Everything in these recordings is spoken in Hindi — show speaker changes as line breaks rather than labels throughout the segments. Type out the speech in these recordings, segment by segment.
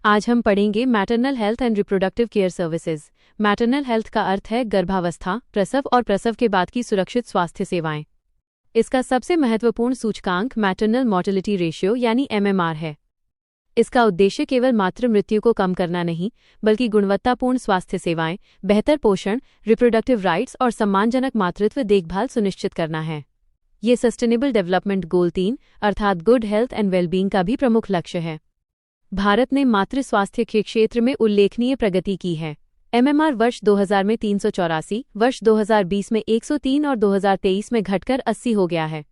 आज हम पढ़ेंगे maternal health and reproductive care services. Maternal health का अर्थ है गर्भावस्था, प्रसव और प्रसव के बाद की सुरक्षित स्वास्थ्य सेवाएं। इसका सबसे महत्वपूर्ण सूचकांक मैटरनल मोर्टेलिटी रेशियो यानी MMR है। इसका उद्देश्य केवल मातृ मृत्यु को कम करना नहीं, बल्कि गुणवत्तापूर्ण स्वास्थ्य सेवाएं, बेहतर पोषण, रिप्रोडक्टिव राइट्स और सम्मानजनक मातृत्व देखभाल सुनिश्चित करना है। ये सस्टेनेबल डेवलपमेंट गोल 3 अर्थात गुड हेल्थ एंड वेलबींग का भी प्रमुख लक्ष्य है। भारत ने मातृ स्वास्थ्य के क्षेत्र में उल्लेखनीय प्रगति की है। MMR वर्ष 2000 में 384, वर्ष 2020 में 103 और 2023 में घटकर 80 हो गया है।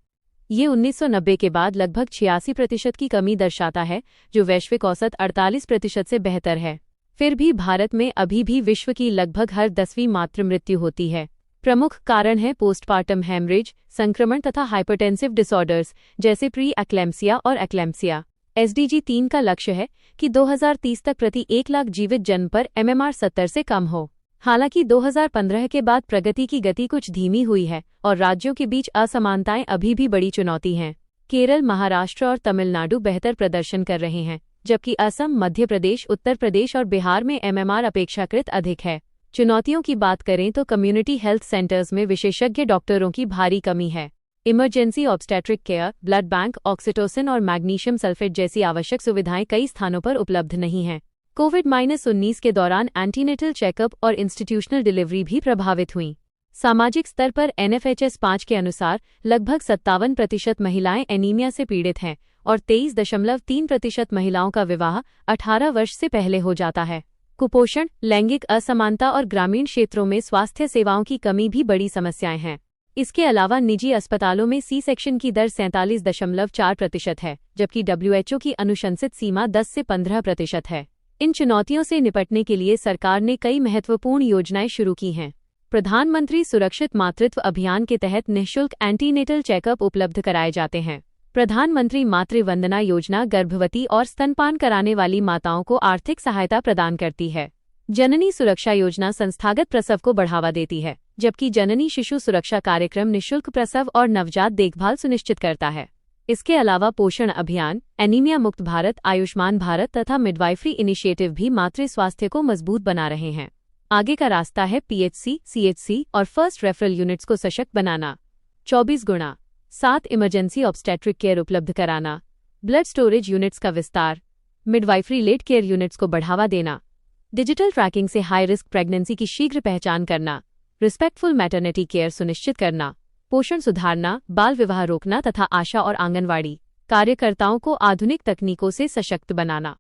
ये 1990 के बाद लगभग 86% की कमी दर्शाता है, जो वैश्विक औसत 48% से बेहतर है। फिर भी भारत में अभी भी विश्व की लगभग हर 10वीं मातृ मृत्यु होती है। प्रमुख कारण है पोस्टपार्टम हेमरेज, संक्रमण तथा हाइपरटेंसिव डिसऑर्डर्स जैसे प्री एक्लैम्सिया और एक्लैम्सिया। SDG 3 का लक्ष्य है कि 2030 तक प्रति 1 लाख जीवित जन्म पर MMR 70 से कम हो। हालांकि 2015 के बाद प्रगति की गति कुछ धीमी हुई है और राज्यों के बीच असमानताएं अभी भी बड़ी चुनौती हैं। केरल, महाराष्ट्र और तमिलनाडु बेहतर प्रदर्शन कर रहे हैं, जबकि असम, मध्य प्रदेश, उत्तर प्रदेश और बिहार में MMR अपेक्षाकृत अधिक है। चुनौतियों की बात करें तो कम्युनिटी हेल्थ सेंटर्स में विशेषज्ञ डॉक्टरों की भारी कमी है। Emergency obstetric care, blood bank, oxytocin और मैग्नीशियम सल्फेट जैसी आवश्यक सुविधाएं कई स्थानों पर उपलब्ध नहीं हैं। कोविड-19 के दौरान एंटीनेटल चेकअप और इंस्टीट्यूशनल डिलीवरी भी प्रभावित हुईं। सामाजिक स्तर पर NFHS 5 के अनुसार लगभग 57% महिलाएं एनीमिया से पीड़ित हैं और 23.3% महिलाओं का विवाह 18 वर्ष से पहले हो जाता है। कुपोषण, लैंगिक असमानता और ग्रामीण क्षेत्रों में स्वास्थ्य सेवाओं की कमी भी बड़ी समस्याएं हैं। इसके अलावा निजी अस्पतालों में C-सेक्शन की दर 47.4% है, जबकि WHO की अनुशंसित सीमा 10 से 15% है। इन चुनौतियों से निपटने के लिए सरकार ने कई महत्वपूर्ण योजनाएं शुरू की हैं। प्रधानमंत्री सुरक्षित मातृत्व अभियान के तहत निःशुल्क एंटीनेटल चेकअप उपलब्ध कराए जाते हैं। प्रधानमंत्री मातृ वंदना योजना गर्भवती और स्तनपान कराने वाली माताओं को आर्थिक सहायता प्रदान करती है। जननी सुरक्षा योजना संस्थागत प्रसव को बढ़ावा देती है, जबकि जननी शिशु सुरक्षा कार्यक्रम निःशुल्क प्रसव और नवजात देखभाल सुनिश्चित करता है। इसके अलावा पोषण अभियान, एनीमिया मुक्त भारत, आयुष्मान भारत तथा मिडवाइफरी इनिशिएटिव भी मातृ स्वास्थ्य को मजबूत बना रहे हैं। आगे का रास्ता है PHC, CHC और फर्स्ट रेफरल यूनिट्स को सशक्त बनाना। 24x7 इमरजेंसी ऑब्स्टेट्रिक केयर उपलब्ध कराना, ब्लड स्टोरेज यूनिट्स का विस्तार, मिडवाइफरी लेट केयर यूनिट्स को बढ़ावा देना, डिजिटल ट्रैकिंग से हाई रिस्क प्रेगनेंसी की शीघ्र पहचान करना, रिस्पेक्टफुल मैटरनिटी केयर सुनिश्चित करना, पोषण सुधारना, बाल विवाह रोकना तथा आशा और आंगनवाड़ी कार्यकर्ताओं को आधुनिक तकनीकों से सशक्त बनाना।